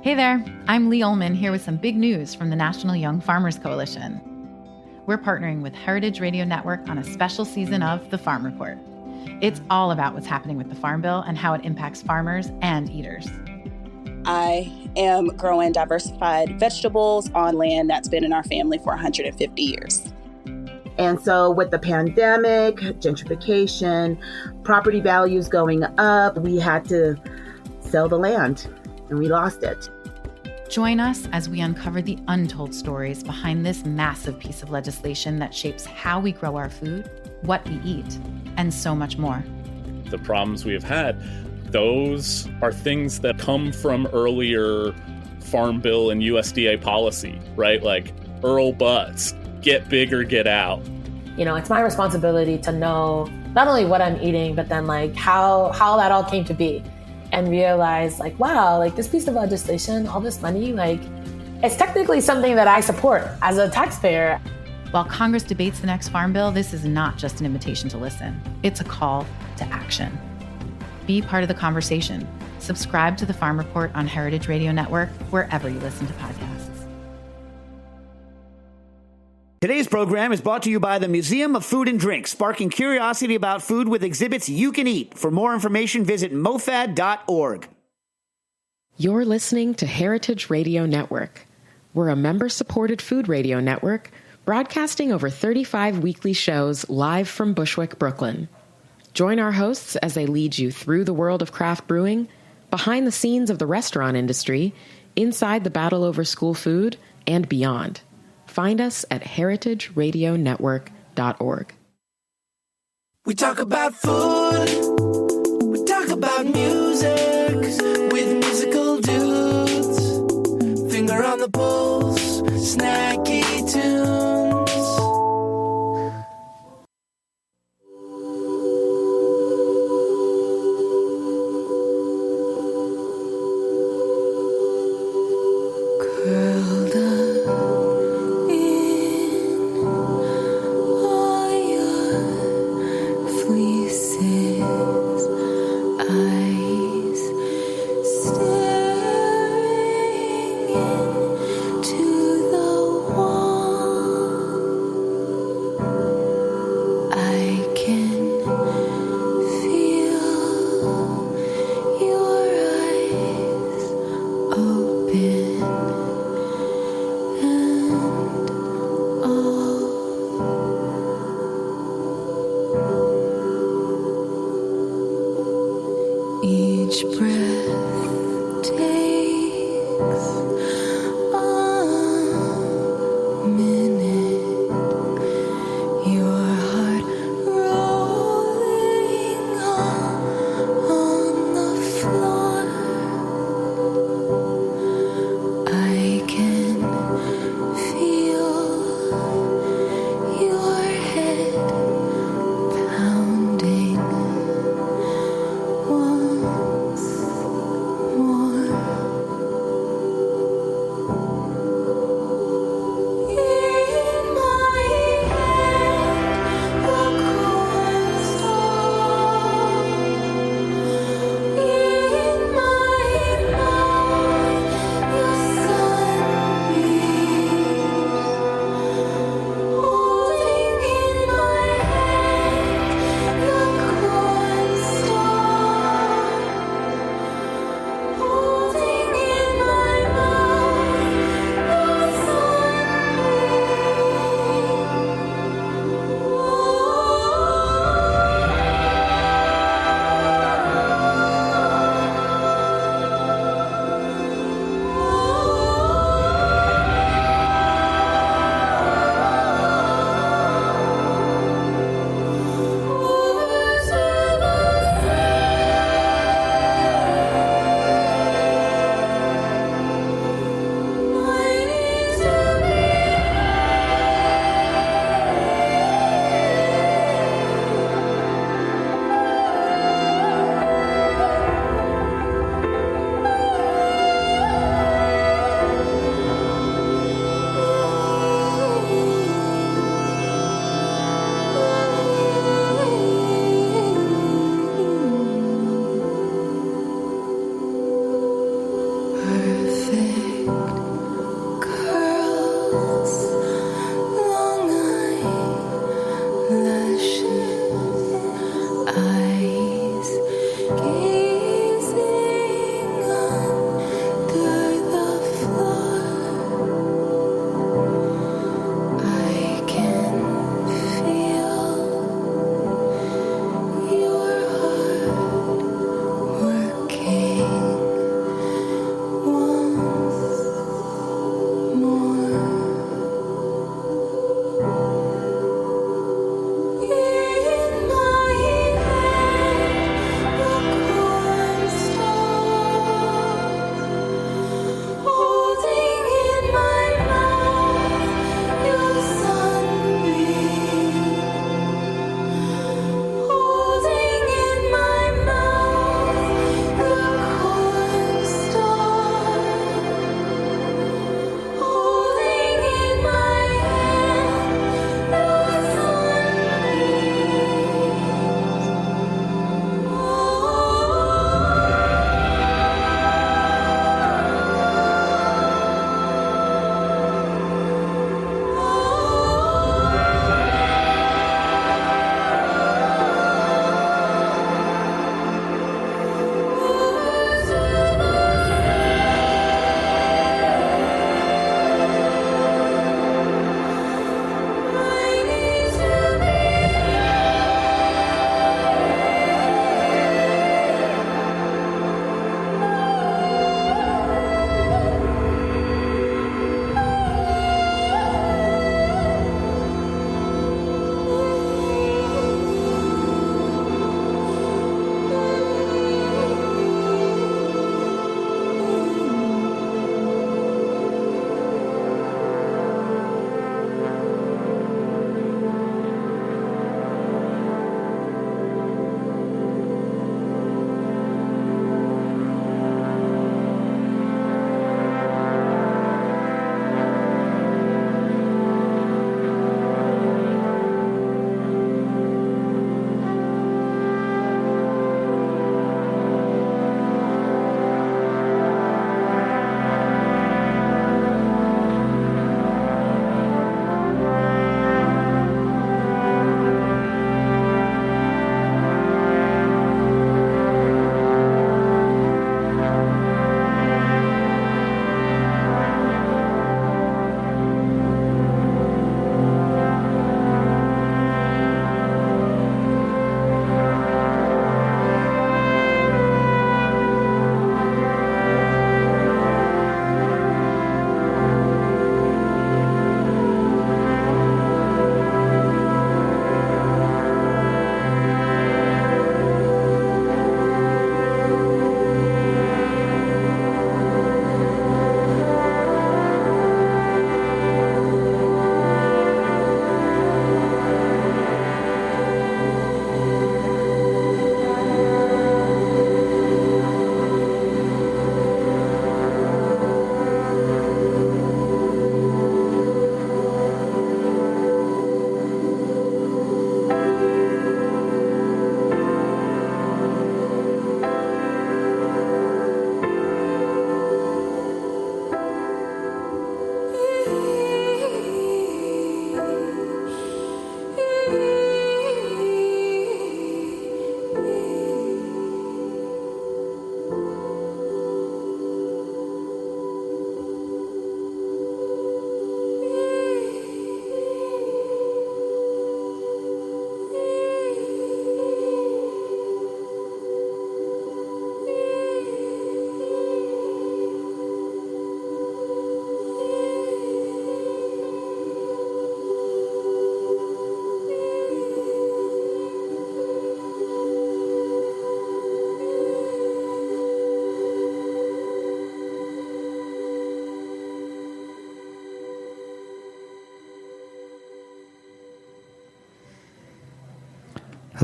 Hey there, I'm Lee Ullman here with some big news from the National Young Farmers Coalition. We're partnering with Heritage Radio Network on a special season of The Farm Report. It's all about what's happening with the Farm Bill and how it impacts farmers and eaters. I am growing diversified vegetables on land that's been in our family for 150 years. And so with the pandemic, gentrification, property values going up, we had to sell the land and we lost it. Join us as we uncover the untold stories behind this massive piece of legislation that shapes how we grow our food, what we eat, and so much more. The problems we have had, those are things that come from earlier Farm Bill and USDA policy, right? Like Earl Butts, get big or get out. You know, it's my responsibility to know not only what I'm eating, but then like how that all came to be. And realize like, wow, like this piece of legislation, all this money, like it's technically something that I support as a taxpayer. While Congress debates the next Farm Bill, this is not just an invitation to listen. It's a call to action. Be part of the conversation. Subscribe to the Farm Report on Heritage Radio Network, wherever you listen to podcasts. Today's program is brought to you by the Museum of Food and Drink, sparking curiosity about food with exhibits you can eat. For more information, visit mofad.org. You're listening to Heritage Radio Network. We're a member-supported food radio network broadcasting over 35 weekly shows live from Bushwick, Brooklyn. Join our hosts as they lead you through the world of craft brewing, behind the scenes of the restaurant industry, inside the battle over school food, and beyond. Find us at heritageradionetwork.org. We talk about food, we talk about music, with musical dudes, finger on the pulse, snacky tunes. Curled up once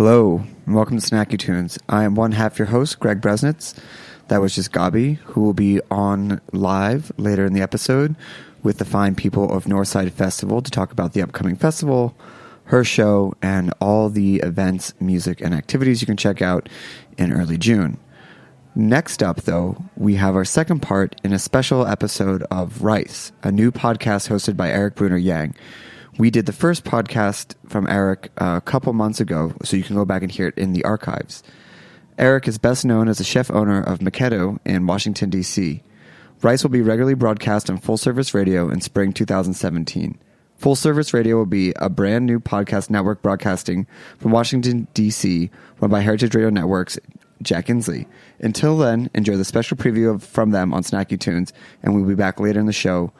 Hello, and welcome to Snacky Tunes. I am one half your host, Greg Bresnitz. That was just Gabi, who will be on live later in the episode with the fine people of Northside Festival to talk about the upcoming festival, her show, and all the events, music, and activities you can check out in early June. Next up, though, we have our second part in a special episode of Rice, a new podcast hosted by Erik Bruner-Yang. We did the first podcast from Erik a couple months ago, so you can go back and hear it in the archives. Erik is best known as the chef-owner of Pt.2 in Washington, D.C. Rice will be regularly broadcast on Full Service Radio in spring 2017. Full Service Radio will be a brand new podcast network broadcasting from Washington, D.C., run by Heritage Radio Network's Jack Inslee. Until then, enjoy the special preview from them on Snacky Tunes, and we'll be back later in the show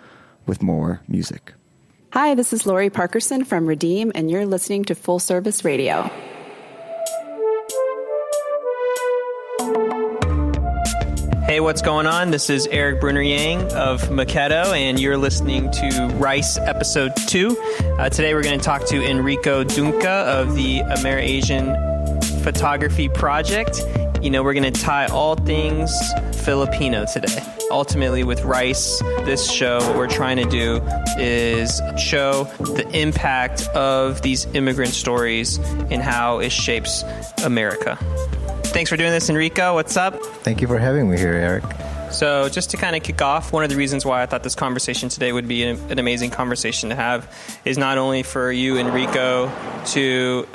with more music. Hi, this is Lori Parkerson from Redeem, and you're listening to Full Service Radio. Hey, what's going on? This is Erik Bruner-Yang of Pt.2, and you're listening to Rice Episode 2. Today we're going to talk to Enrico Dungca of the Amerasian Photography Project. You know, we're going to tie all things Filipino today. Ultimately, with Rice, this show, what we're trying to do is show the impact of these immigrant stories and how it shapes America. Thanks for doing this, Enrico. What's up? Thank you for having me here, Erik. So just to kind of kick off, one of the reasons why I thought this conversation today would be an amazing conversation to have is not only for you, Enrico, to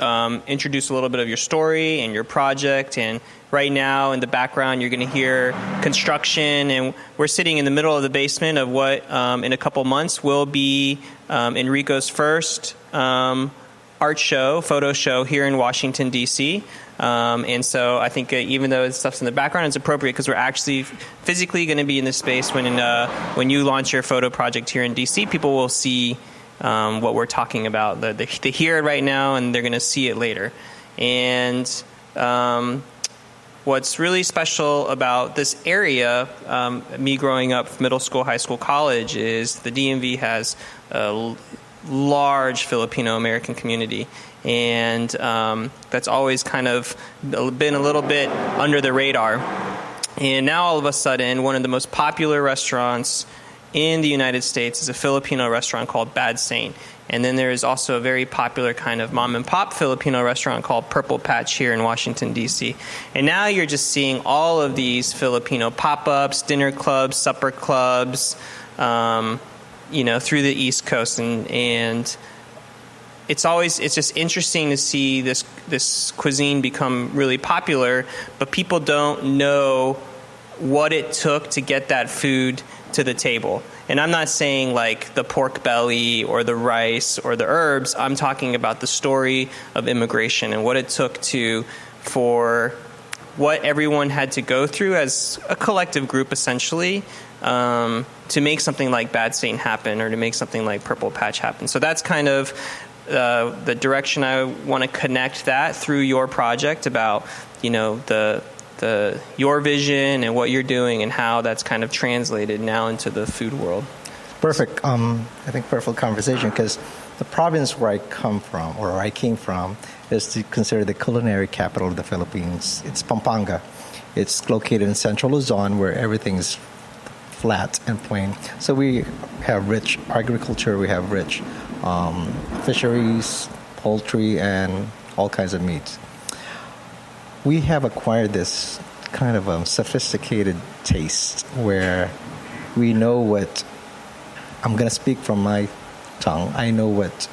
introduce a little bit of your story and your project. And right now in the background, you're going to hear construction. And we're sitting in the middle of the basement of what in a couple months will be Enrico's first art show, photo show here in Washington, D.C., and so I think even though stuff's in the background, it's appropriate because we're actually physically going to be in this space when you launch your photo project here in DC. People will see what we're talking about. They hear it right now, and they're going to see it later. And what's really special about this area, me growing up middle school, high school, college, is the DMV has a large Filipino-American community. And that's always kind of been a little bit under the radar. And now all of a sudden, one of the most popular restaurants in the United States is a Filipino restaurant called Bad Saint. And then there is also a very popular kind of mom-and-pop Filipino restaurant called Purple Patch here in Washington, D.C. And now you're just seeing all of these Filipino pop-ups, dinner clubs, supper clubs, through the East Coast. And it's just interesting to see this cuisine become really popular, but people don't know what it took to get that food to the table. And I'm not saying like the pork belly or the rice or the herbs. I'm talking about the story of immigration and what it took for what everyone had to go through as a collective group, essentially, to make something like Bad Saint happen or to make something like Purple Patch happen. So that's kind of the direction I want to connect that through your project about, your vision and what you're doing and how that's kind of translated now into the food world. Perfect. I think perfect conversation because the province where I came from is considered the culinary capital of the Philippines. It's Pampanga. It's located in central Luzon where everything's flat and plain. So we have rich agriculture, we have rich fisheries, poultry, and all kinds of meats. We have acquired this kind of sophisticated taste where we know what, I'm going to speak from my tongue, I know what,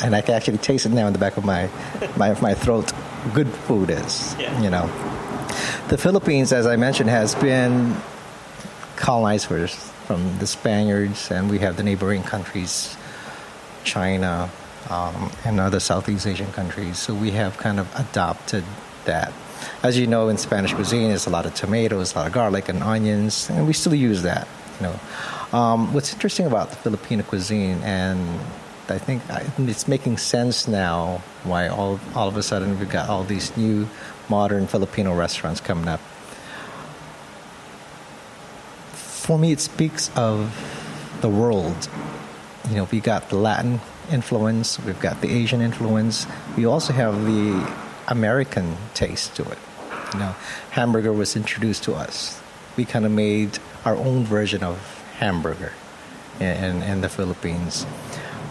and I can actually taste it now in the back of my throat, good food is, The Philippines, as I mentioned, has been colonized from the Spaniards, and we have the neighboring countries, China, and other Southeast Asian countries. So we have kind of adopted that. As you know, in Spanish cuisine, there's a lot of tomatoes, a lot of garlic and onions, and we still use that. What's interesting about the Filipino cuisine, and I think it's making sense now why all of a sudden we've got all these new modern Filipino restaurants coming up. For me, it speaks of the world. We got the Latin influence, we've got the Asian influence, we also have the American taste to it. Hamburger was introduced to us. We kind of made our own version of hamburger in the Philippines.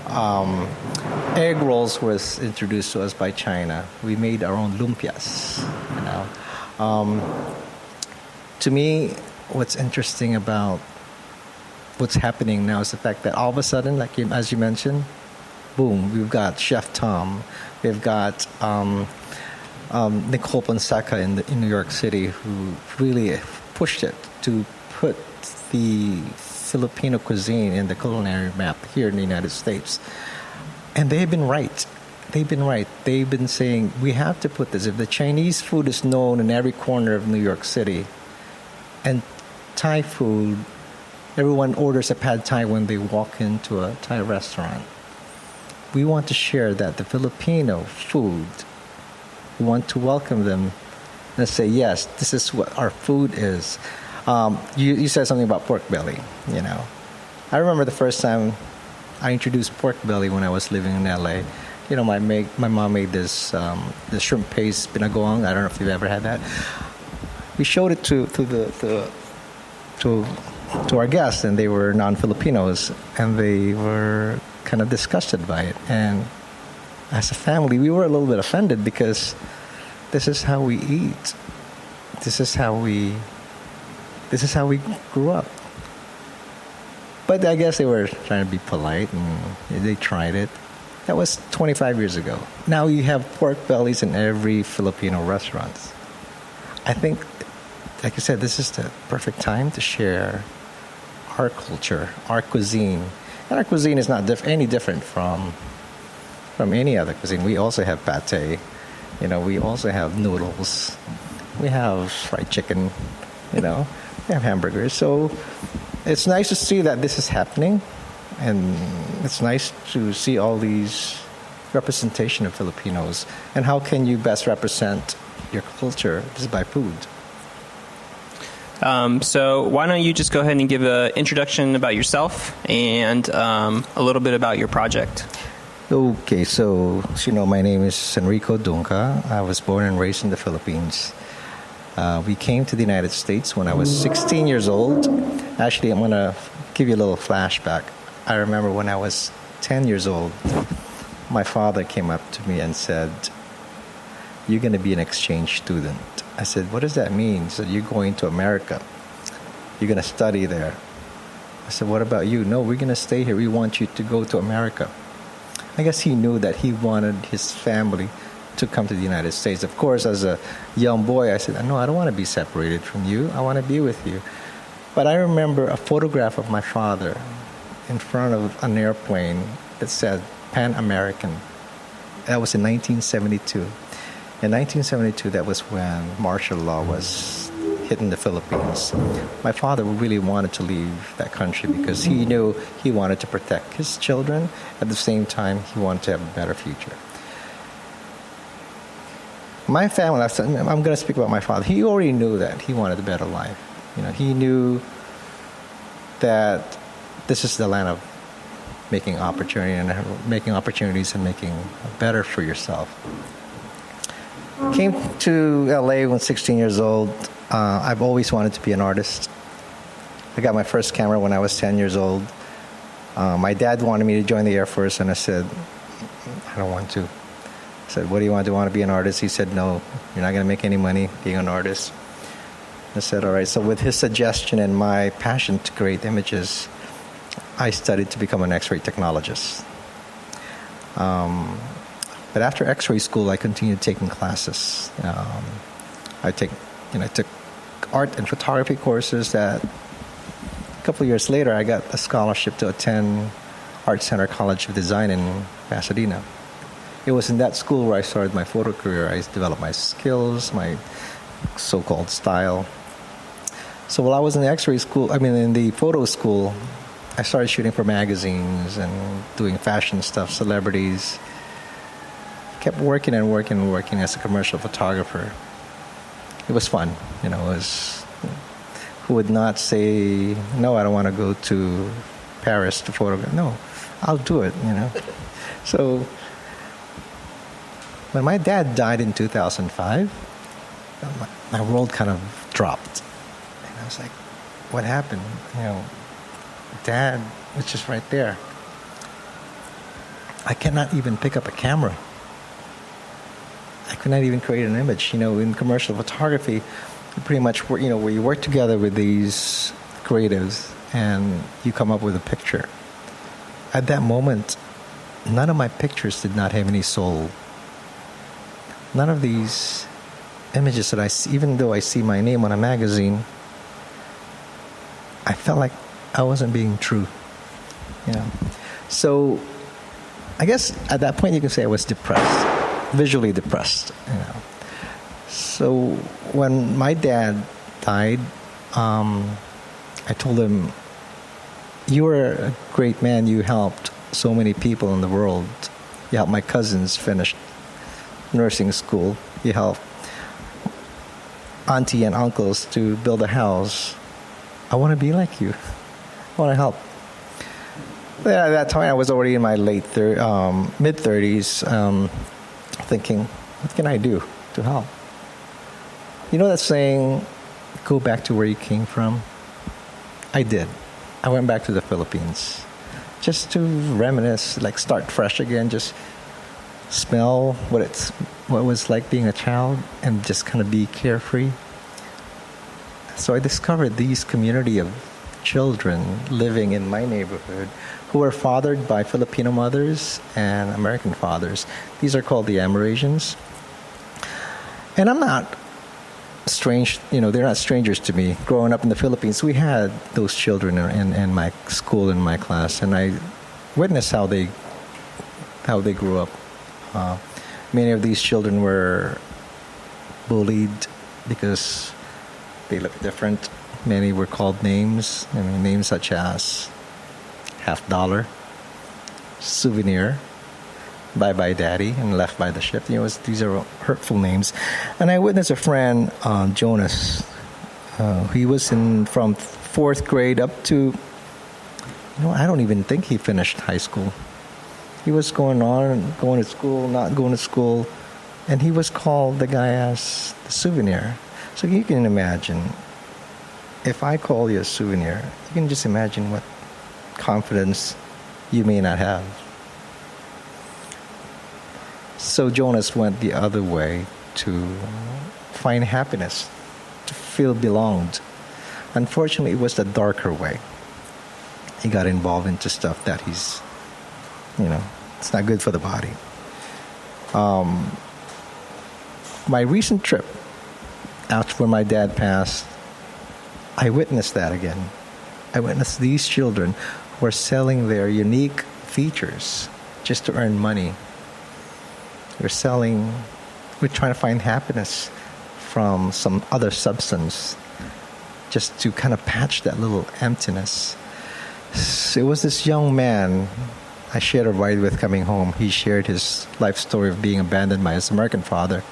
Egg rolls was introduced to us by China. We made our own lumpias. To me, what's interesting about what's happening now is the fact that all of a sudden, like as you mentioned, boom, we've got Chef Tom, we've got Nicole Fonseca in New York City, who really pushed it to put the Filipino cuisine in the culinary map here in the United States. And they've been right. They've been saying, we have to put this. If the Chinese food is known in every corner of New York City, and Thai food, everyone orders a pad Thai when they walk into a Thai restaurant. We want to share that the Filipino food. We want to welcome them and say, yes, this is what our food is. You said something about pork belly, you know. I remember the first time I introduced pork belly when I was living in LA. You know, my mom made this shrimp paste binagoong. I don't know if you've ever had that. We showed it to our guests, and they were non-Filipinos, and they were kind of disgusted by it. And as a family, we were a little bit offended because this is how we eat. This is how we grew up. But I guess they were trying to be polite, and they tried it. That was 25 years ago. Now you have pork bellies in every Filipino restaurant. I think, like I said, this is the perfect time to share our culture, our cuisine. And our cuisine is not any different from any other cuisine. We also have pate. You know, we also have noodles. We have fried chicken. You know, we have hamburgers. So it's nice to see that this is happening. And it's nice to see all these representation of Filipinos. And how can you best represent your culture? Just by food. So why don't you just go ahead and give an introduction about yourself and a little bit about your project. Okay, so you know, my name is Enrico Dungca. I was born and raised in the Philippines. We came to the United States when I was 16 years old. Actually, I'm going to give you a little flashback. I remember when I was 10 years old, my father came up to me and said, "You're going to be an exchange student." I said, "What does that mean?" He said, "You're going to America. You're going to study there." I said, "What about you?" "No, we're going to stay here. We want you to go to America." I guess he knew that he wanted his family to come to the United States. Of course, as a young boy, I said, "No, I don't want to be separated from you. I want to be with you." But I remember a photograph of my father in front of an airplane that said Pan American. That was in 1972. In 1972, that was when martial law was hitting the Philippines. My father really wanted to leave that country because he knew he wanted to protect his children. At the same time, he wanted to have a better future. My family, I'm going to speak about my father. He already knew that he wanted a better life. You know, he knew that this is the land of making opportunities and making better for yourself. Came to LA when 16 years old. I've always wanted to be an artist. I got my first camera when I was 10 years old. My dad wanted me to join the Air Force, and I said, "I don't want to." I said, "What do you want? Do you want to be an artist?" He said, "No, you're not going to make any money being an artist." I said, "All right." So with his suggestion and my passion to create images, I studied to become an X-ray technologist. But after X-ray school, I continued taking classes. I took art and photography courses. That a couple of years later, I got a scholarship to attend Art Center College of Design in Pasadena. It was in that school where I started my photo career. I developed my skills, my so-called style. So while I was in the X-ray school, in the photo school, I started shooting for magazines and doing fashion stuff, celebrities. Kept working as a commercial photographer. It was fun, you know. Who would not say, "No, I don't want to go to Paris to photograph"? No, I'll do it, you know. So when my dad died in 2005, my world kind of dropped. And I was like, what happened? You know, Dad was just right there. I cannot even pick up a camera. I could not even create an image. You know, in commercial photography, pretty much, where you work together with these creatives and you come up with a picture. At that moment, none of my pictures did not have any soul. none of these images that I see, even though I see my name on a magazine, I felt like I wasn't being true. So I guess at that point you can say I was depressed, visually depressed. So when my dad died, I told him, "You were a great man. You helped so many people in the world. You helped my cousins finish nursing school. You helped auntie and uncles to build a house. I want to be like you. I want to help." At that time, I was already in my mid-30s, thinking, what can I do to help? You know that saying, go back to where you came from? I did. I went back to the Philippines just to reminisce, like start fresh again, just smell what it was like being a child and just kind of be carefree. So I discovered these community of children living in my neighborhood who were fathered by Filipino mothers and American fathers. These are called the Amerasians. And I'm not strange, they're not strangers to me. Growing up in the Philippines, we had those children in my school, in my class, and I witnessed how they grew up. Many of these children were bullied because they looked different. Many were called names. Names such as $50, souvenir, bye-bye daddy, and left by the ship. These are hurtful names. And I witnessed a friend, Jonas. He was from 4th grade up to, I don't even think he finished high school. He was going to school, not going to school, and he was called the guy as the souvenir. So you can imagine, if I call you a souvenir, you can just imagine what confidence you may not have. So Jonas went the other way to find happiness, to feel belonged. Unfortunately, it was the darker way. He got involved into stuff that he's, it's not good for the body. My recent trip, after my dad passed, I witnessed that again. I witnessed these children who are selling their unique features just to earn money. We're trying to find happiness from some other substance just to kind of patch that little emptiness. So it was this young man I shared a ride with coming home. He shared his life story of being abandoned by his American father.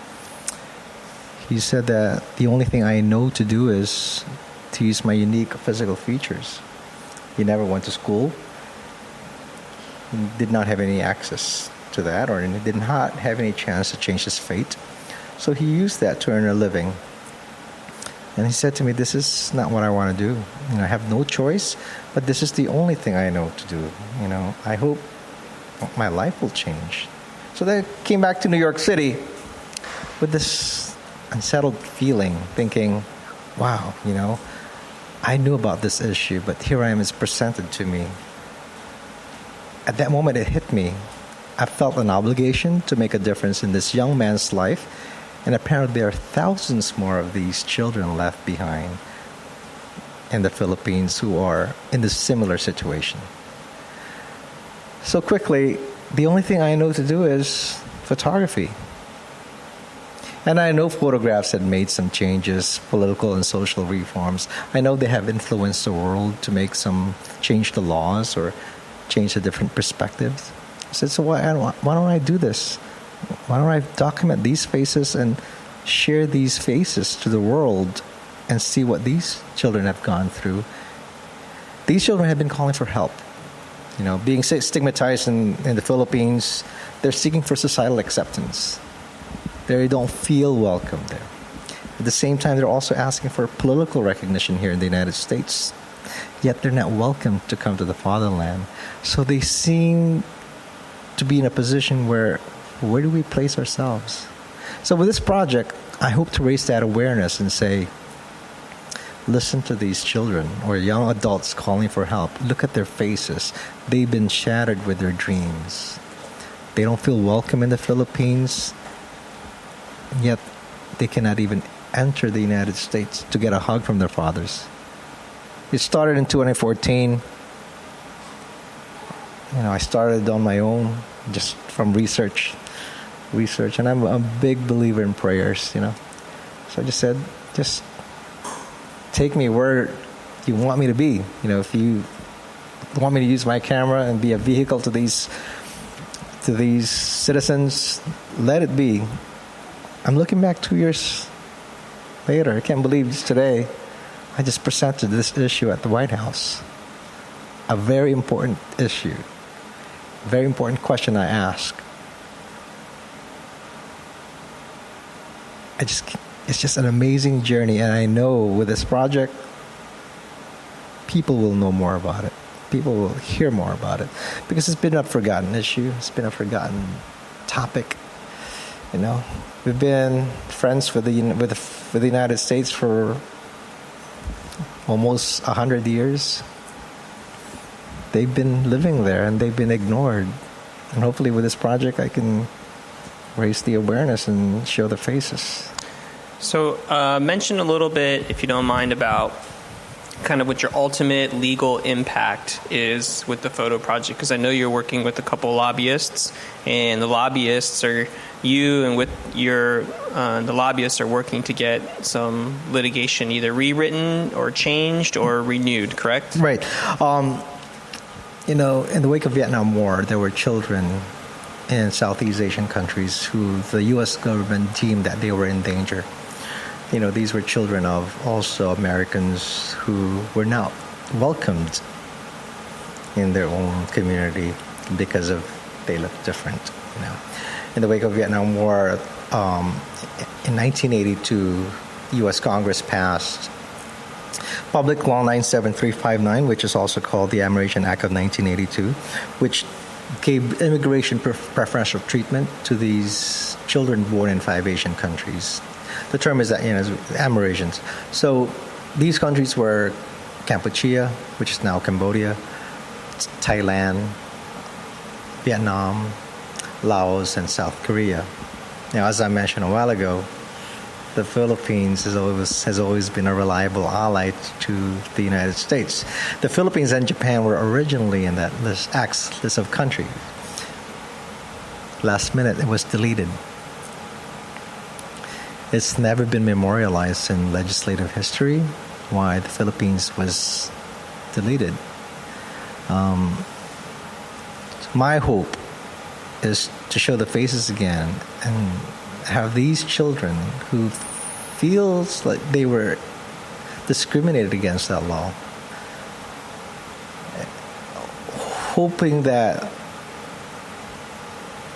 He said that the only thing I know to do is to use my unique physical features. He never went to school. He did not have any access to that, or he did not have any chance to change his fate. So he used that to earn a living. And he said to me, this is not what I want to do. I have no choice, but this is the only thing I know to do. I hope my life will change. So then I came back to New York City with this unsettled feeling, thinking, wow, I knew about this issue, but here I am, it's presented to me. At that moment, it hit me. I felt an obligation to make a difference in this young man's life, and apparently there are thousands more of these children left behind in the Philippines who are in this similar situation. So quickly, the only thing I know to do is photography. And I know photographs had made some changes, political and social reforms. I know they have influenced the world to change the laws or change the different perspectives. I said, so why don't I do this? Why don't I document these faces and share these faces to the world and see what these children have gone through? These children have been calling for help. Being stigmatized in the Philippines, they're seeking for societal acceptance. They don't feel welcome there. At the same time, they're also asking for political recognition here in the United States. Yet they're not welcome to come to the fatherland. So they seem to be in a position where do we place ourselves? So with this project, I hope to raise that awareness and say, listen to these children or young adults calling for help. Look at their faces. They've been shattered with their dreams. They don't feel welcome in the Philippines. yet they cannot even enter the United States to get a hug from their fathers. It started in 2014. I started on my own, just from research, and I'm a big believer in prayers, So I just said, just take me where you want me to be. If you want me to use my camera and be a vehicle to these citizens, let it be. I'm looking back 2 years later. I can't believe it's today. I just presented this issue at the White House. A very important issue. Very important question I ask. It's just an amazing journey, and I know with this project, people will know more about it. People will hear more about it, because it's been a forgotten issue. It's been a forgotten topic. We've been friends with the United States for almost 100 years. They've been living there, and they've been ignored. And hopefully with this project, I can raise the awareness and show the faces. So mention a little bit, if you don't mind, about kind of what your ultimate legal impact is with the photo project, because I know you're working with a couple lobbyists, and the lobbyists are you and with your the lobbyists are working to get some litigation either rewritten or changed or renewed, correct? Right. In the wake of Vietnam War, there were children in Southeast Asian countries who the U.S. government deemed that they were in danger. These were children of also Americans who were not welcomed in their own community because they looked different. In the wake of Vietnam War, in 1982, U.S. Congress passed Public Law 97359, which is also called the Amerasian Act of 1982, which gave immigration preferential treatment to these children born in 5 Asian countries. The term is that, Amerasians. So these countries were Cambodia, which is now Cambodia, Thailand, Vietnam, Laos, and South Korea. Now, as I mentioned a while ago, the Philippines has always been a reliable ally to the United States. The Philippines and Japan were originally in that list of countries. Last minute, it was deleted. It's never been memorialized in legislative history why the Philippines was deleted. My hope is to show the faces again and have these children who feels like they were discriminated against that law, hoping that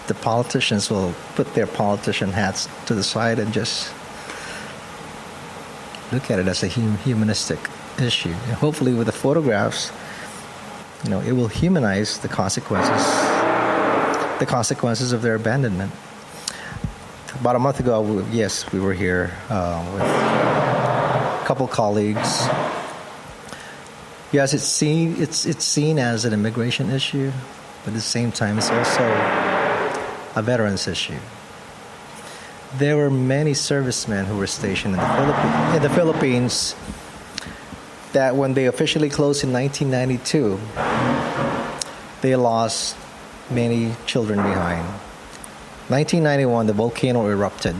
the politicians will put their politician hats to the side and just look at it as a humanistic issue. And hopefully with the photographs, it will humanize the consequences of their abandonment. About a month ago, we were here with a couple colleagues. Yes, it's seen as an immigration issue, but at the same time, it's also a veterans issue. There were many servicemen who were stationed in the Philippines that when they officially closed in 1992, they lost many children behind. 1991, the volcano erupted.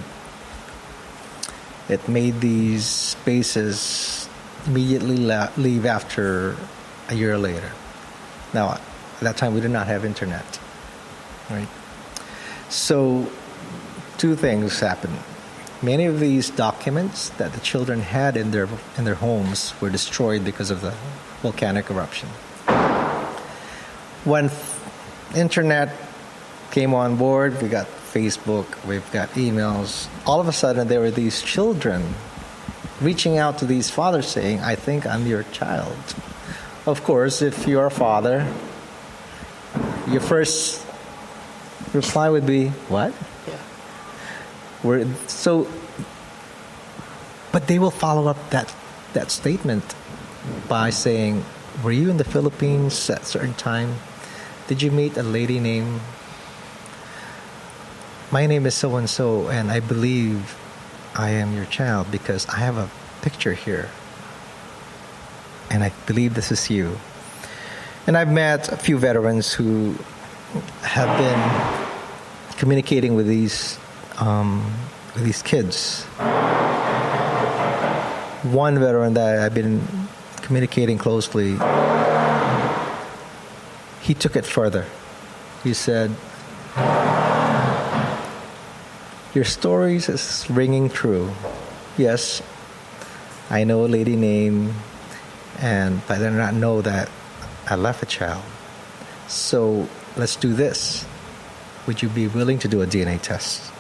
It made these bases immediately leave after a year later. Now, at that time, we did not have internet, right? So, two things happened. Many of these documents that the children had in their homes were destroyed because of the volcanic eruption. When internet came on board, we got Facebook, we've got emails. All of a sudden, there were these children reaching out to these fathers saying, "I think I'm your child." Of course, if you're a father, your first reply would be, "What?" Yeah. But they will follow up that statement by saying, "Were you in the Philippines at a certain time? Did you meet a lady named my name is so-and-so, and I believe I am your child because I have a picture here. And I believe this is you. And I've met a few veterans who have been communicating with these kids. One veteran that I've been communicating closely, he took it further. He said, your stories is ringing true. Yes, I know a lady named, but I did not know that I left a child. So let's do this. Would you be willing to do a DNA test?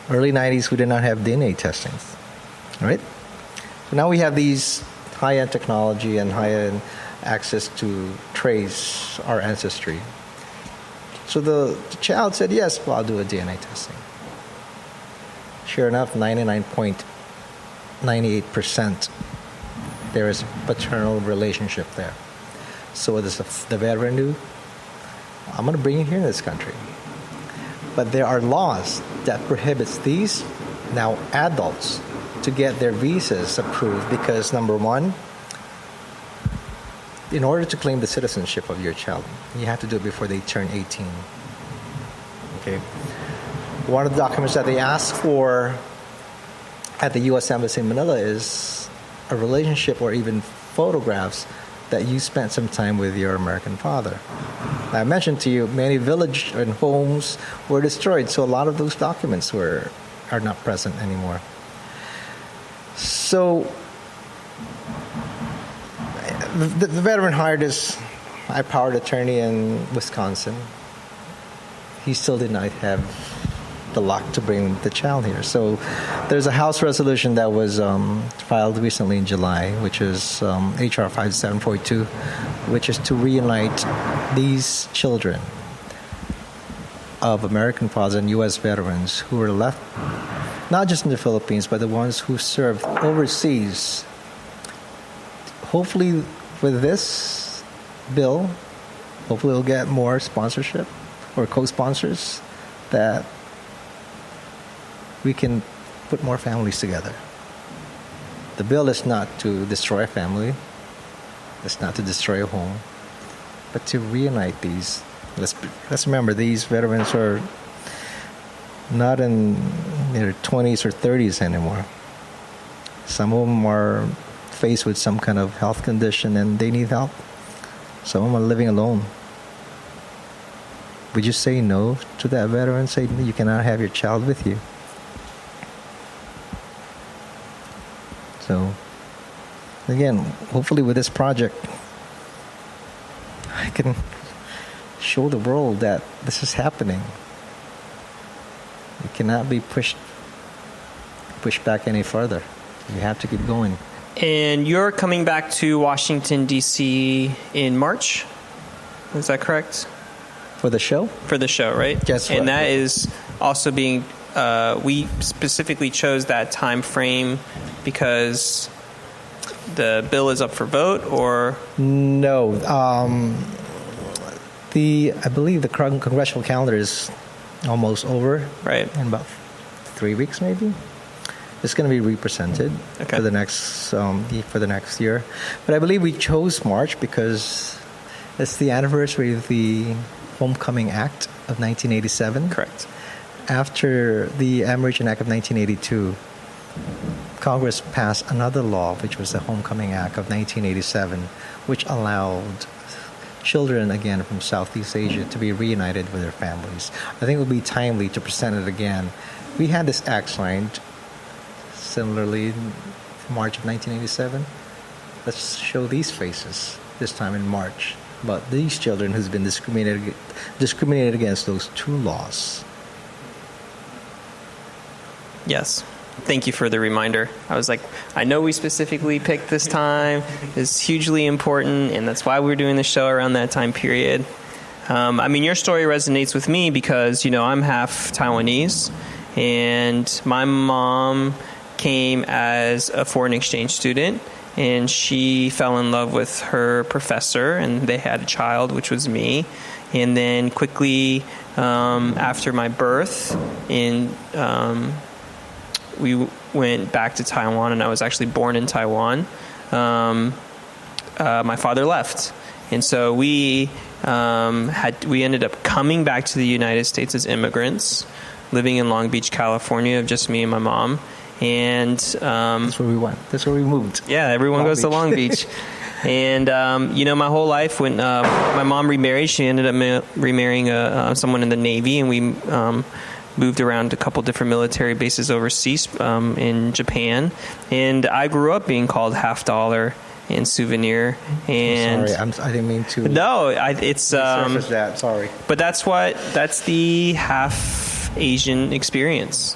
Early 90s, we did not have DNA testing. Right? So now we have these high-end technology and high-end access to trace our ancestry. So the child said, yes, well, I'll do a DNA testing. Sure enough, 99.98% there is a paternal relationship there. So what does the veteran do? I'm going to bring you here in this country. But there are laws that prohibits these now adults to get their visas approved because, number one, in order to claim the citizenship of your child, you have to do it before they turn 18. Okay? One of the documents that they ask for at the U.S. Embassy in Manila is a relationship or even photographs that you spent some time with your American father. Now, I mentioned to you, many villages and homes were destroyed, so a lot of those documents are not present anymore. So the veteran hired his high-powered attorney in Wisconsin. He still did not have the luck to bring the child here. So there's a House resolution that was filed recently in July, which is HR 5742, which is to reunite these children of American fathers and U.S. veterans who were left not just in the Philippines, but the ones who served overseas. Hopefully with this bill, hopefully we'll get more sponsorship or co-sponsors that we can put more families together. The bill is not to destroy a family. It's not to destroy a home, but to reunite these. Let's remember, these veterans are not in their 20s or 30s anymore. Some of them are faced with some kind of health condition and they need help. Some of them are living alone. Would you say no to that veteran? Say you cannot have your child with you. So, again, hopefully with this project, I can show the world that this is happening. It cannot be pushed back any further. We have to keep going. And you're coming back to Washington, D.C. in March? Is that correct? For the show? For the show, right? Yes. And that is also being... we specifically chose that time frame because the bill is up for vote, or no? I believe the congressional calendar is almost over. Right. In about 3 weeks, maybe. It's going to be represented for the next year. But I believe we chose March because it's the anniversary of the Homecoming Act of 1987. Correct. After the Amerasian Act of 1982, Congress passed another law, which was the Homecoming Act of 1987, which allowed children, again, from Southeast Asia to be reunited with their families. I think it would be timely to present it again. We had this act signed similarly in March of 1987. Let's show these faces this time in March about these children who's been discriminated against those two laws. Yes. Thank you for the reminder. I was like, I know we specifically picked this time. It's hugely important, and that's why we're doing the show around that time period. Your story resonates with me because, I'm half Taiwanese, and my mom came as a foreign exchange student, and she fell in love with her professor, and they had a child, which was me. And then quickly after my birth, we went back to Taiwan, and I was actually born in Taiwan. My father left, and so we ended up coming back to the United States as immigrants, living in Long Beach, California, just me and my mom. And that's where we went. That's where we moved. Yeah, everyone goes to Long Beach. And my whole life, when my mom remarried, she ended up remarrying someone in the Navy, and we moved around a couple different military bases overseas in Japan. And I grew up being called half dollar and souvenir. And sorry, I didn't mean to. No, it's that. Sorry, but that's the half Asian experience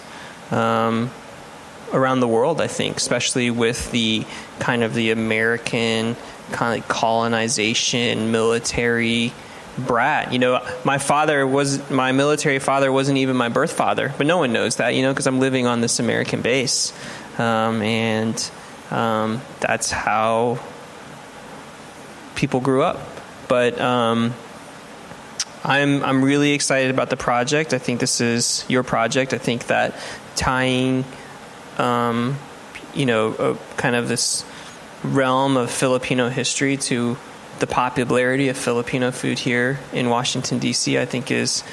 around the world, I think, especially with the kind of the American kind of colonization military brat. My military father wasn't even my birth father, but no one knows that, because I'm living on this American base, and that's how people grew up. But I'm really excited about the project. I think this is your project. I think that tying kind of this realm of Filipino history to the popularity of Filipino food here in Washington, D.C., I think it's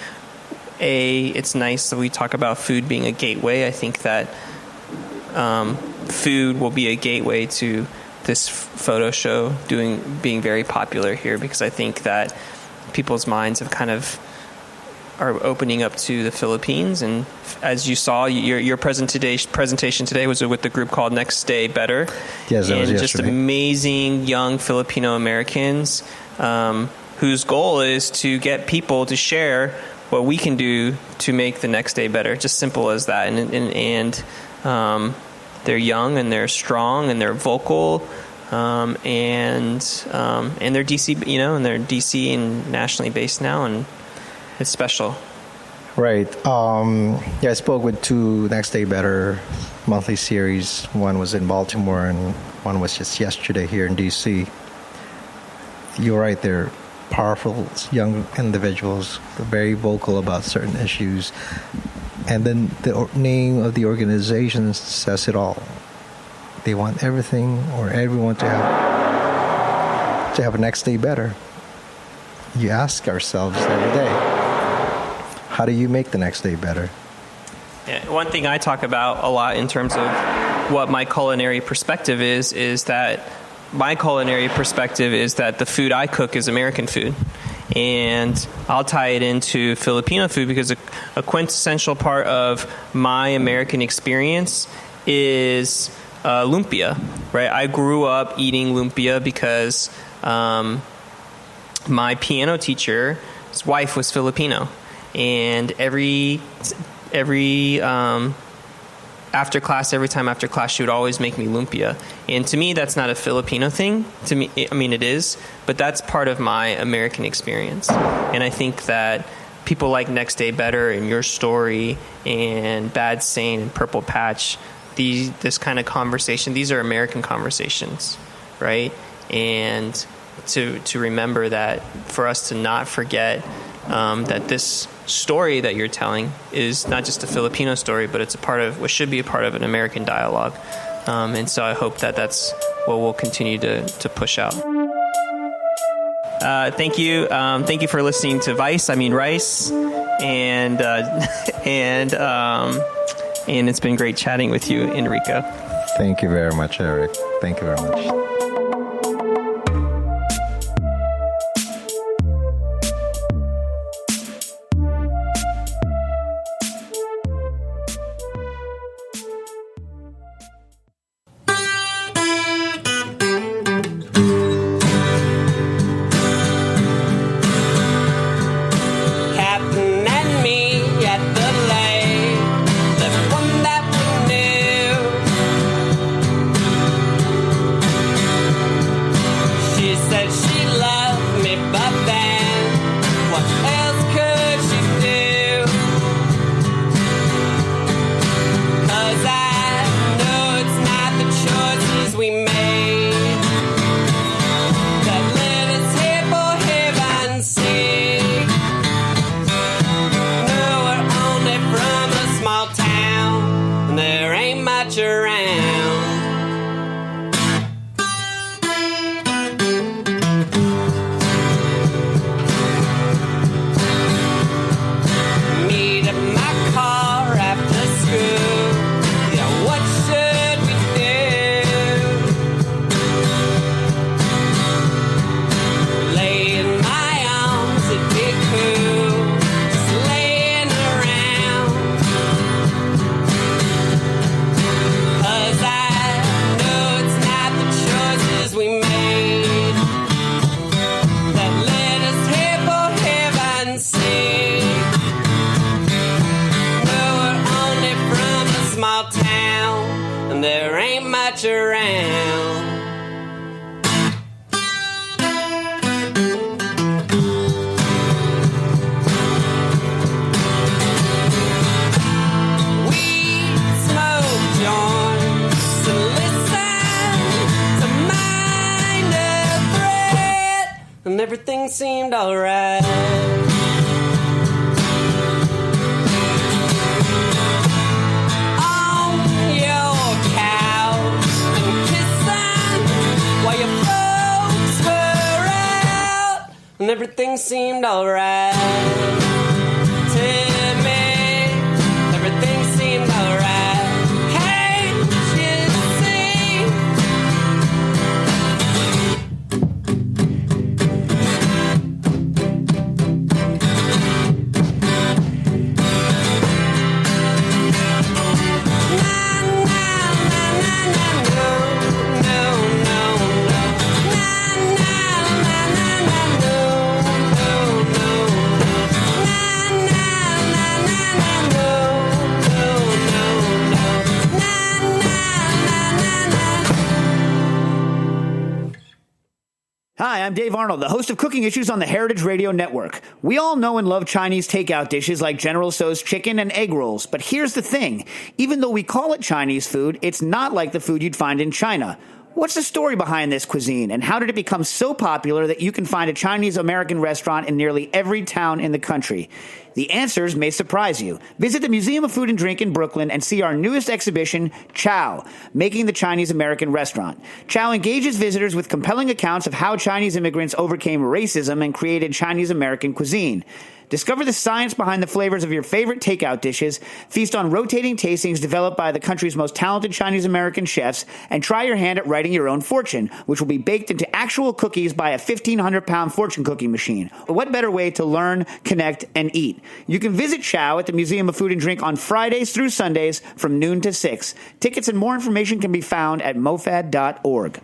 nice that we talk about food being a gateway. I think that food will be a gateway to this photo show being very popular here, because I think that people's minds have kind of are opening up to the Philippines. And as you saw, your presentation today was with the group called Next Day Better. Yes, that was and yesterday. Just amazing young Filipino Americans whose goal is to get people to share what we can do to make the next day better. Just simple as that. And they're young, and they're strong, and they're vocal, and they're DC, and they're DC and nationally based now, and it's special. Right. I spoke with two Next Day Better monthly series. One was in Baltimore, and one was just yesterday here in DC. You're right, they're powerful young individuals, very vocal about certain issues. And then the name of the organization says it all. They want everything or everyone to have a next day better. You ask ourselves every day, how do you make the next day better? Yeah, one thing I talk about a lot in terms of what my culinary perspective is that my culinary perspective is that the food I cook is American food. And I'll tie it into Filipino food because a quintessential part of my American experience is lumpia, right? I grew up eating lumpia because my piano teacher's wife was Filipino, and every after class, every time after class, she would always make me lumpia. And to me, that's not a Filipino thing. To me, I mean, it is, but that's part of my American experience. And I think that people like Next Day Better and Your Story and Bad Saint and Purple Patch, this kind of conversation, these are American conversations, right? And to remember that, for us to not forget that this story that you're telling is not just a Filipino story, but it's a part of what should be a part of an American dialogue. And so I hope that that's what we'll continue to push out. Thank you for listening to Rice, and it's been great chatting with you, Enrico. Thank you very much, Eric. Thank you very much. around. And everything seemed alright. On your couch and kissing while your folks were out, and everything seemed alright. To me, everything seemed alright. Hi, I'm Dave Arnold, the host of Cooking Issues on the Heritage Radio Network. We all know and love Chinese takeout dishes like General Tso's chicken and egg rolls, but here's the thing. Even though we call it Chinese food, it's not like the food you'd find in China. What's the story behind this cuisine, and how did it become so popular that you can find a Chinese-American restaurant in nearly every town in the country? The answers may surprise you. Visit the Museum of Food and Drink in Brooklyn and see our newest exhibition, Chow, Making the Chinese-American Restaurant. Chow engages visitors with compelling accounts of how Chinese immigrants overcame racism and created Chinese-American cuisine. Discover the science behind the flavors of your favorite takeout dishes, feast on rotating tastings developed by the country's most talented Chinese-American chefs, and try your hand at writing your own fortune, which will be baked into actual cookies by a 1,500-pound fortune cooking machine. What better way to learn, connect, and eat? You can visit Chow at the Museum of Food and Drink on Fridays through Sundays from noon to 6. Tickets and more information can be found at mofad.org.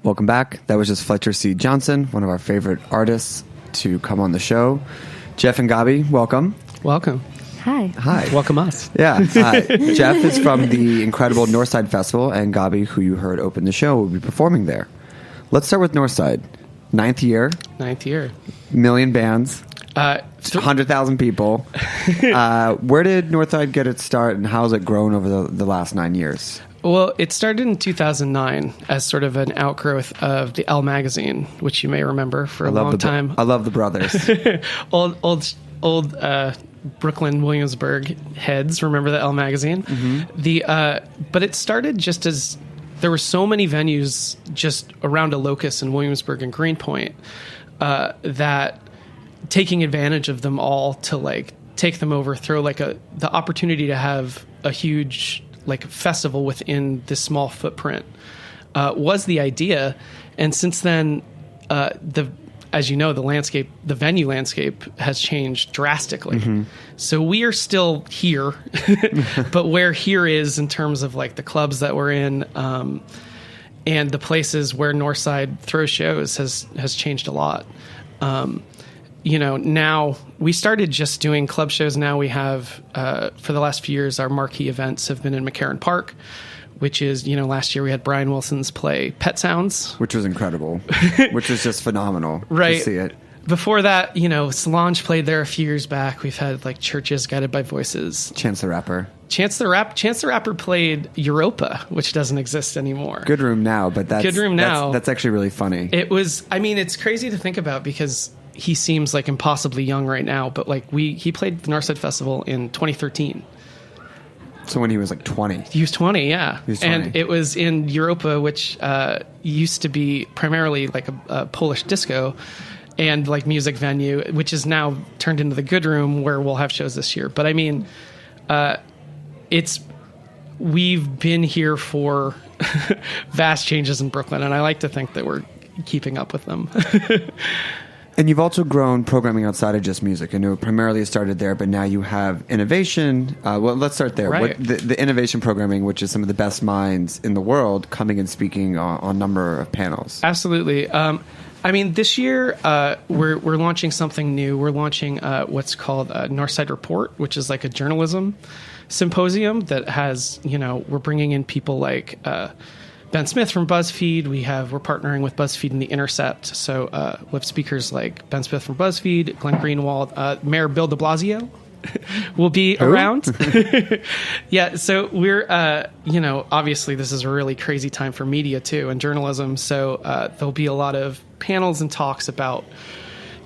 Welcome back. That was just Fletcher C. Johnson, one of our favorite artists to come on the show. Jeff and Gabi, welcome. Welcome. Hi. Hi. Welcome us. Yeah. Jeff is from the incredible Northside Festival, and Gabi, who you heard open the show, will be performing there. Let's start with Northside. Ninth year. Million bands. 100,000 people. Where did Northside get its start, and how has it grown over the last 9 years? Well, it started in 2009 as sort of an outgrowth of the Elle magazine, which you may remember for a long time. I love the brothers. old Brooklyn, Williamsburg heads remember the Elle magazine. Mm-hmm. But it started just as there were so many venues just around a locus in Williamsburg and Greenpoint that taking advantage of them all to like take them over, throw like the opportunity to have a huge like festival within this small footprint was the idea. And since then, as you know, the venue landscape has changed drastically. Mm-hmm. So we are still here, but where here is in terms of like the clubs that we're in, and the places where Northside throws shows has changed a lot. Now we started just doing club shows. Now we have, for the last few years, our marquee events have been in McCarran Park, which is, last year we had Brian Wilson's play Pet Sounds. Which was incredible, which was just phenomenal right. to see it. Before that, Solange played there a few years back. We've had like Churches Guided by Voices. Chance the Rapper. Chance the Rapper played Europa, which doesn't exist anymore. Good Room Now, but that's actually really funny. It was, it's crazy to think about because he seems like impossibly young right now, but like he played the Northside Festival in 2013. So when he was like 20. He was 20, yeah. He was 20. And it was in Europa, which used to be primarily like a Polish disco and like music venue, which is now turned into the Good Room, where we'll have shows this year. But we've been here for vast changes in Brooklyn, and I like to think that we're keeping up with them. And you've also grown programming outside of just music. I know primarily it started there, but now you have innovation. Well, let's start there. Right. The innovation programming, which is some of the best minds in the world coming and speaking on a number of panels. Absolutely. This year we're launching something new. We're launching what's called Northside Report, which is like a journalism symposium that has, we're bringing in people like Ben Smith from BuzzFeed. We're partnering with BuzzFeed and The Intercept. So we have speakers like Ben Smith from BuzzFeed, Glenn Greenwald, Mayor Bill de Blasio will be around. Yeah, so we're, obviously this is a really crazy time for media too and journalism. So there'll be a lot of panels and talks about,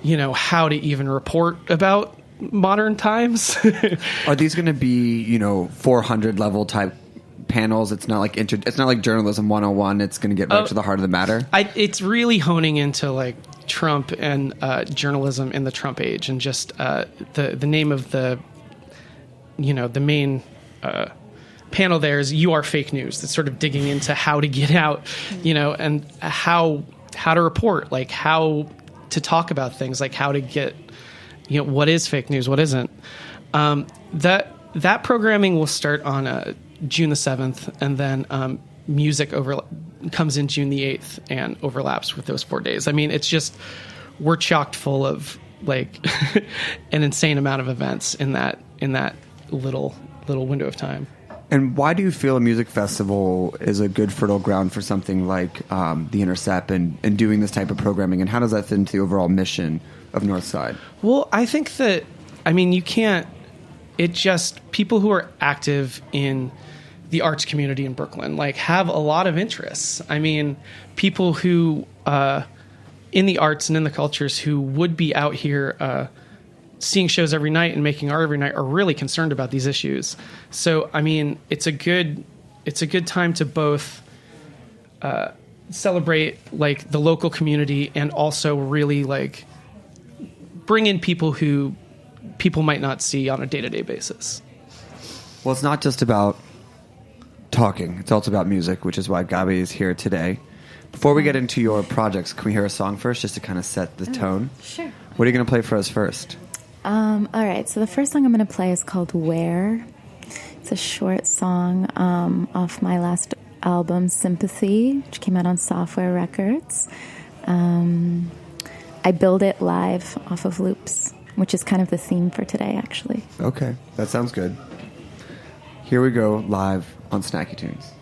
how to even report about modern times. Are these going to be, 400 level type panels? It's not like it's not like journalism 101. It's going to get right to the heart of the matter. It's really honing into like Trump and journalism in the Trump age, and just the name of the the main panel there is "You Are Fake News." That's sort of digging into how to get out, and how to report, like how to talk about things, like how to get what is fake news, what isn't. That programming will start on June the 7th, and then music comes in June the 8th and overlaps with those 4 days. I mean, it's just, we're chocked full of like an insane amount of events in that little window of time. And why do you feel a music festival is a good fertile ground for something like The Intercept and doing this type of programming? And how does that fit into the overall mission of Northside? Well, I think that, you can't, it just, people who are active in the arts community in Brooklyn, like, have a lot of interests. People who, in the arts and in the cultures, who would be out here seeing shows every night and making art every night are really concerned about these issues. So, it's a good time to both celebrate like the local community and also really like bring in people who people might not see on a day-to-day basis. Well, it's not just about talking. It's also about music, which is why Gabi is here today. Before we get into your projects, can we hear a song first just to kind of set the tone? Sure. What are you going to play for us first? All right, so the first song I'm going to play is called Where. It's a short song off my last album, Sympathy, which came out on Software Records. I build it live off of loops, which is kind of the theme for today, actually. Okay, that sounds good. Here we go, live on Snacky Tunes.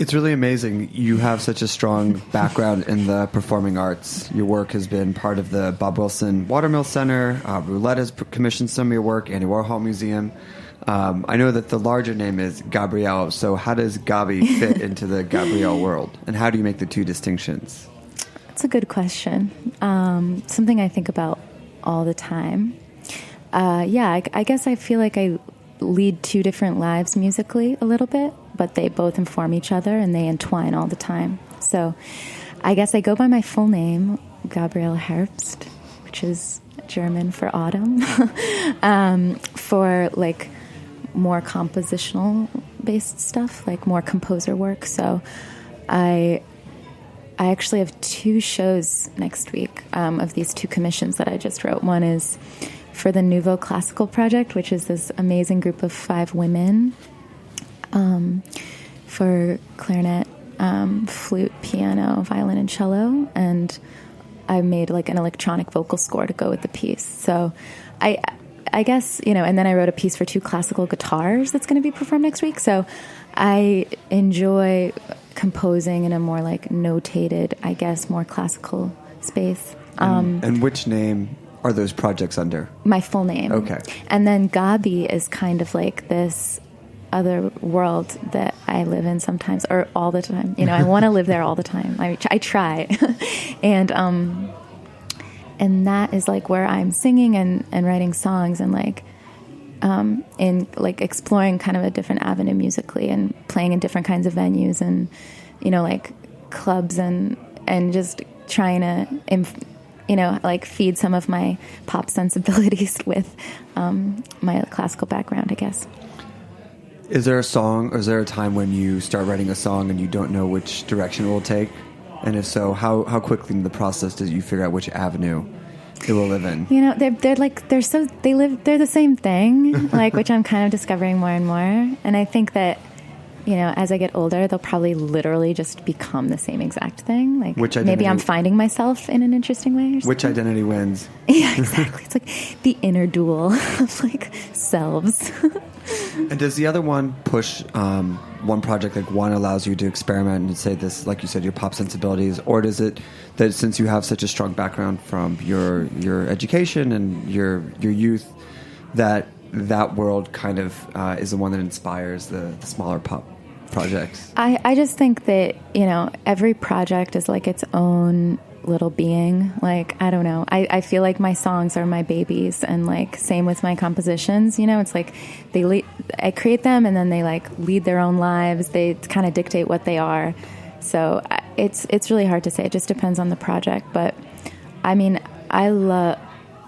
It's really amazing. You have such a strong background in the performing arts. Your work has been part of the Bob Wilson Watermill Center. Roulette has commissioned some of your work, Andy Warhol Museum. I know that the larger name is Gabrielle, so how does Gabi fit into the Gabrielle world? And how do you make the two distinctions? That's a good question. Something I think about all the time. I guess I feel like I lead two different lives musically a little bit, but they both inform each other and they entwine all the time. So I guess I go by my full name, Gabrielle Herbst, which is German for autumn, for like more compositional based stuff, like more composer work. So I actually have two shows next week of these two commissions that I just wrote. One is for the Nouveau Classical Project, which is this amazing group of 5 women for clarinet, flute, piano, violin, and cello. And I made like an electronic vocal score to go with the piece. So I guess, and then I wrote a piece for 2 classical guitars that's going to be performed next week. So I enjoy composing in a more like notated, I guess, more classical space. And which name are those projects under? My full name. Okay. And then Gabi is kind of like this other world that I live in sometimes, or all the time. I want to live there all the time. I try. And that is like where I'm singing and writing songs and like in like exploring kind of a different avenue musically and playing in different kinds of venues and like clubs and just trying to like feed some of my pop sensibilities with my classical background, I guess. Is there a song, or is there a time when you start writing a song and you don't know which direction it will take? And if so, how quickly in the process did you figure out which avenue it will live in? They're the same thing, like, which I'm kind of discovering more and more. And I think that, as I get older, they'll probably literally just become the same exact thing. Like, maybe I'm finding myself in an interesting way. Or which identity wins? Yeah, exactly. It's like the inner duel of like selves. And does the other one push one project, like one allows you to experiment and say this, like you said, your pop sensibilities, or does it that since you have such a strong background from your education and your youth, that world kind of is the one that inspires the smaller pop projects? I just think that, every project is like its own little being. Like, I don't know. I feel like my songs are my babies, and like same with my compositions. It's like I create them and then they like lead their own lives. They kind of dictate what they are. So it's really hard to say. It just depends on the project. But I mean, I love,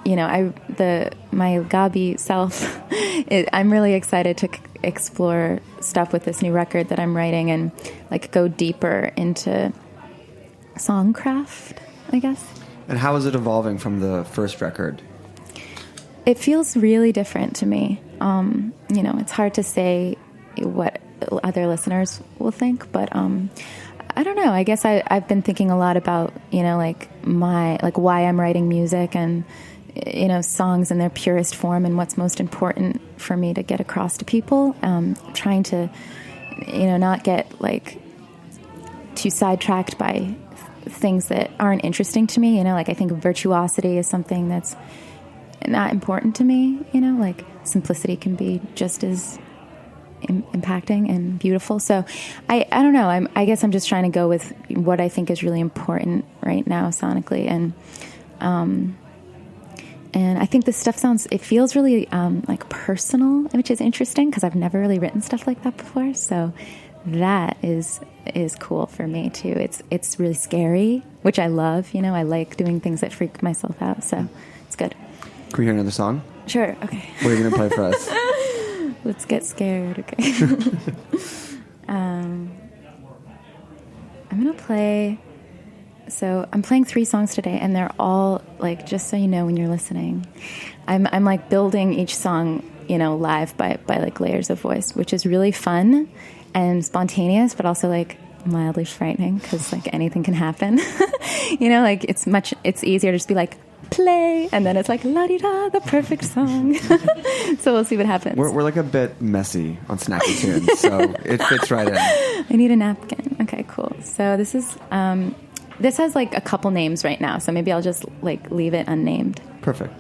my Gabi self. I'm really excited to explore stuff with this new record that I'm writing and like go deeper into songcraft, I guess. And how is it evolving from the first record? It feels really different to me. It's hard to say what other listeners will think, but I don't know. I guess I've been thinking a lot about, like why I'm writing music and, songs in their purest form and what's most important for me to get across to people. Trying to, not get like too sidetracked by things that aren't interesting to me. Like I think virtuosity is something that's not important to me. Like simplicity can be just as impacting and beautiful. So I don't know. I guess I'm just trying to go with what I think is really important right now sonically. And I think this stuff feels really like personal, which is interesting because I've never really written stuff like that before. So that is cool for me too. It's really scary, which I love. I like doing things that freak myself out. So it's good. Can we hear another song? Sure. Okay. What are you going to play for us? Let's get scared. Okay. I'm going to play. So I'm playing 3 songs today, and they're all like, just so you know when you're listening, I'm like building each song, live by like layers of voice, which is really fun and spontaneous, but also like mildly frightening because like anything can happen. Like it's easier to just be like, play, and then it's like la-di-da, the perfect song. So we'll see what happens. We're like a bit messy on Snacky Tunes, so it fits right in. I need a napkin. Okay, cool. So this is this has like a couple names right now, so maybe I'll just like leave it unnamed. Perfect.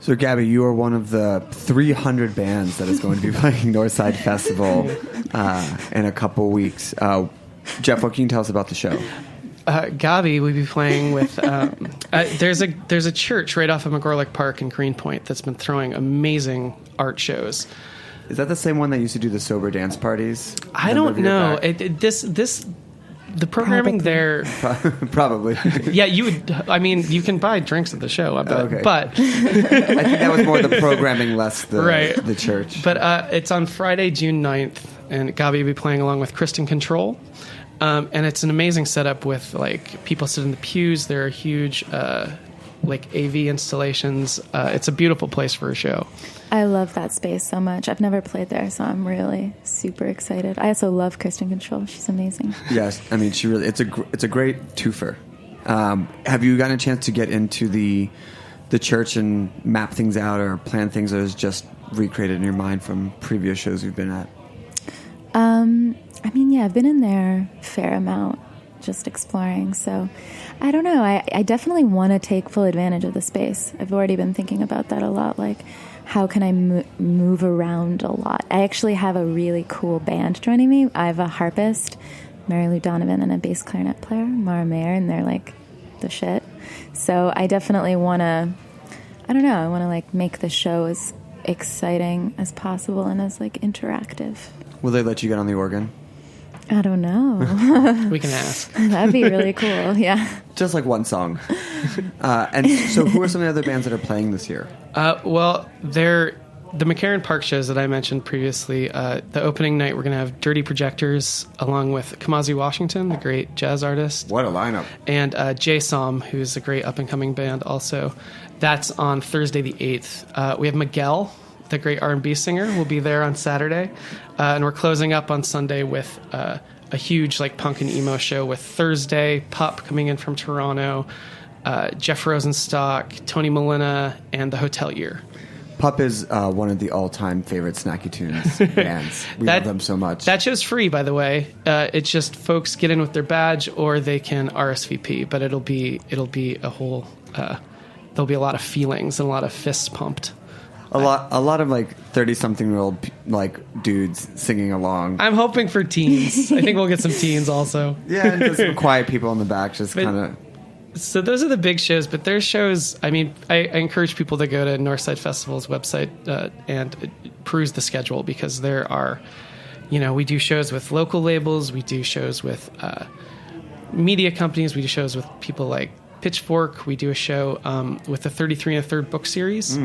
So, Gabi, you are one of the 300 bands that is going to be playing Northside Festival in a couple weeks. Jeff, what can you tell us about the show? Gabi, we'll be playing with... there's a church right off of McGorlick Park in Greenpoint that's been throwing amazing art shows. Is that the same one that used to do the sober dance parties? I don't know. The programming there... Probably. Yeah, you would... I mean, you can buy drinks at the show, I bet. Okay. But... I think that was more the programming, less the church. But it's on Friday, June 9th, and Gabi will be playing along with Kristen Control. And it's an amazing setup with, like, people sit in the pews. There are huge, like, AV installations. It's a beautiful place for a show. I love that space so much. I've never played there, so I'm really super excited. I also love Kristen Control. She's amazing. Yes, I mean, it's a great twofer. Have you gotten a chance to get into the church and map things out or plan things, or is just recreated in your mind from previous shows you've been at? I mean, yeah, I've been in there a fair amount, just exploring. So I don't know. I definitely want to take full advantage of the space. I've already been thinking about that a lot, like how can I move around a lot. I actually have a really cool band joining me. I have a harpist, Mary Lou Donovan, and a bass clarinet player, Mara Mayer, and they're like the shit. So I definitely want to, I don't know, I want to like make the show as exciting as possible and as like interactive. Will they let you get on the organ? I don't know. We can ask. That'd be really cool. Yeah. Just like one song. And so who are some of the other bands that are playing this year? Well, they're the McCarran Park shows that I mentioned previously. The opening night, we're going to have Dirty Projectors along with Kamasi Washington, the great jazz artist. What a lineup. And Jay Som, who's a great up-and-coming band also. That's on Thursday the 8th. We have Miguel, the great R&B singer, will be there on Saturday. And we're closing up on Sunday with a huge like punk and emo show with Thursday, Pup coming in from Toronto, Jeff Rosenstock, Tony Molina, and the Hotelier. Pup is one of the all-time favorite Snacky Tunes bands. We love them so much. That show's free, by the way. It's just folks get in with their badge, or they can RSVP. But it'll be a whole. There'll be a lot of feelings and a lot of fists pumped. A lot of like 30-something-year-old like dudes singing along. I'm hoping for teens. I think we'll get some teens also. Yeah, and just some quiet people in the back, just kind of. So those are the big shows, but there's shows. I mean, I encourage people to go to Northside Festival's website and peruse the schedule, because there are, we do shows with local labels, we do shows with media companies, we do shows with people like Pitchfork, we do a show with the 33 1/3 book series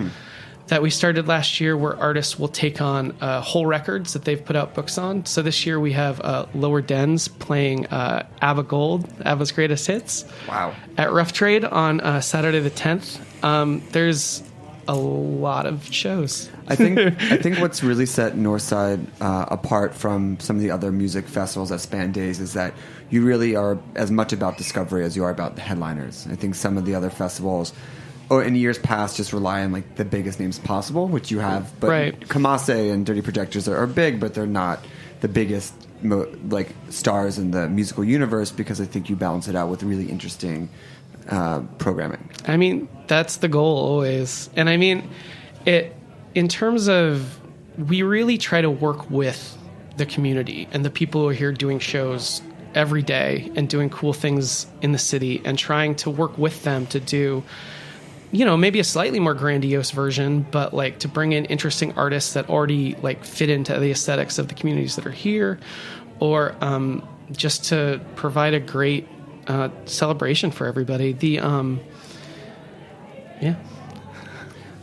that we started last year, where artists will take on whole records that they've put out books on. So this year we have Lower Dens playing ABBA Gold, ABBA's Greatest Hits. Wow. At Rough Trade on Saturday the 10th. There's a lot of shows. I think what's really set Northside apart from some of the other music festivals that span days is that you really are as much about discovery as you are about the headliners. I think some of the other festivals, or in years past, just rely on like the biggest names possible, which you have. But right. Kamase and Dirty Projectors are big, but they're not the biggest like stars in the musical universe, because I think you balance it out with really interesting programming. I mean, that's the goal always. And I mean, in terms of, we really try to work with the community and the people who are here doing shows every day and doing cool things in the city, and trying to work with them to do, maybe a slightly more grandiose version, but like to bring in interesting artists that already like fit into the aesthetics of the communities that are here, or just to provide a great celebration for everybody. Well,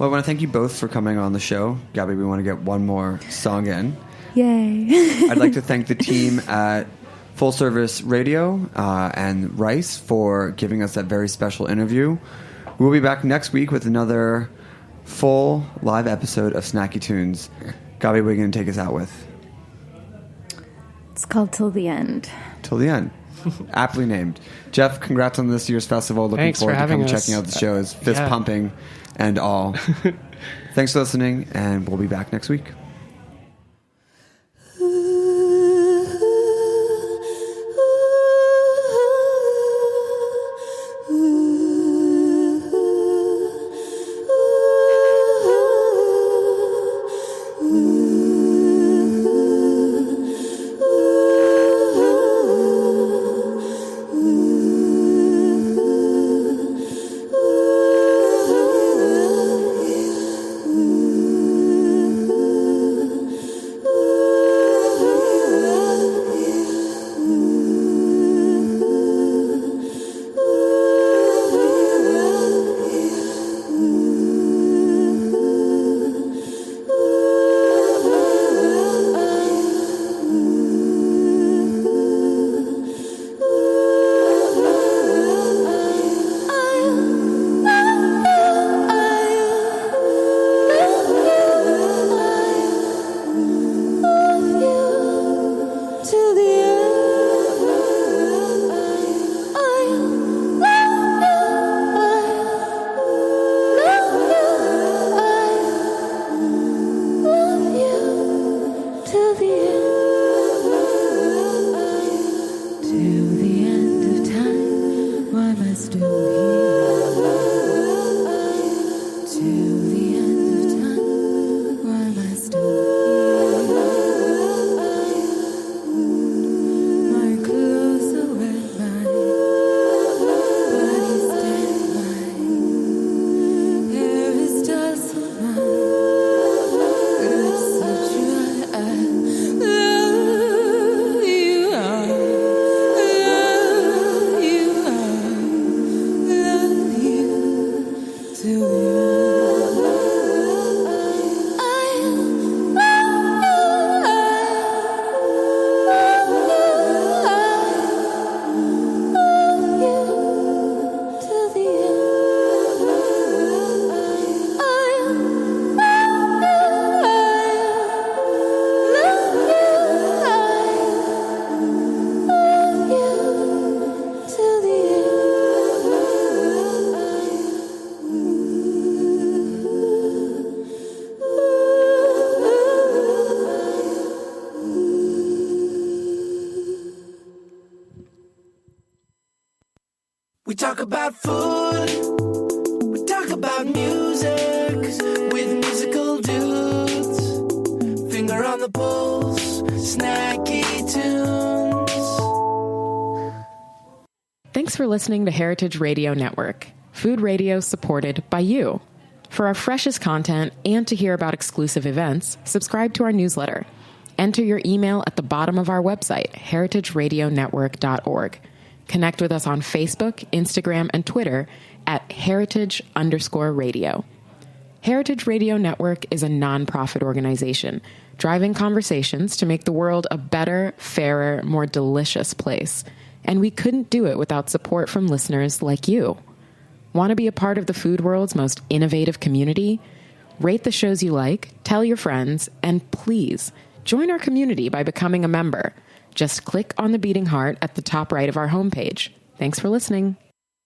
I want to thank you both for coming on the show. Gabi, we want to get one more song in. Yay. I'd like to thank the team at Full Service Radio and Rice for giving us that very special interview. We'll be back next week with another full live episode of Snacky Tunes. Gabi, what are you going to take us out with? It's called Till the End. Till the End. Aptly named. Jeff, congrats on this year's festival. Looking Thanks forward for to having us. checking out the shows, fist pumping and all. Thanks for listening, and we'll be back next week. We talk about food, we talk about music, with musical dudes. Finger on the pulse, snacky tunes. Thanks for listening to Heritage Radio Network, food radio supported by you. For our freshest content and to hear about exclusive events, subscribe to our newsletter. Enter your email at the bottom of our website, heritageradionetwork.org. Connect with us on Facebook, Instagram, and Twitter at heritage_radio. Heritage Radio Network is a nonprofit organization driving conversations to make the world a better, fairer, more delicious place. And we couldn't do it without support from listeners like you. Want to be a part of the food world's most innovative community? Rate the shows you like, tell your friends, and please join our community by becoming a member. Just click on the beating heart at the top right of our homepage. Thanks for listening.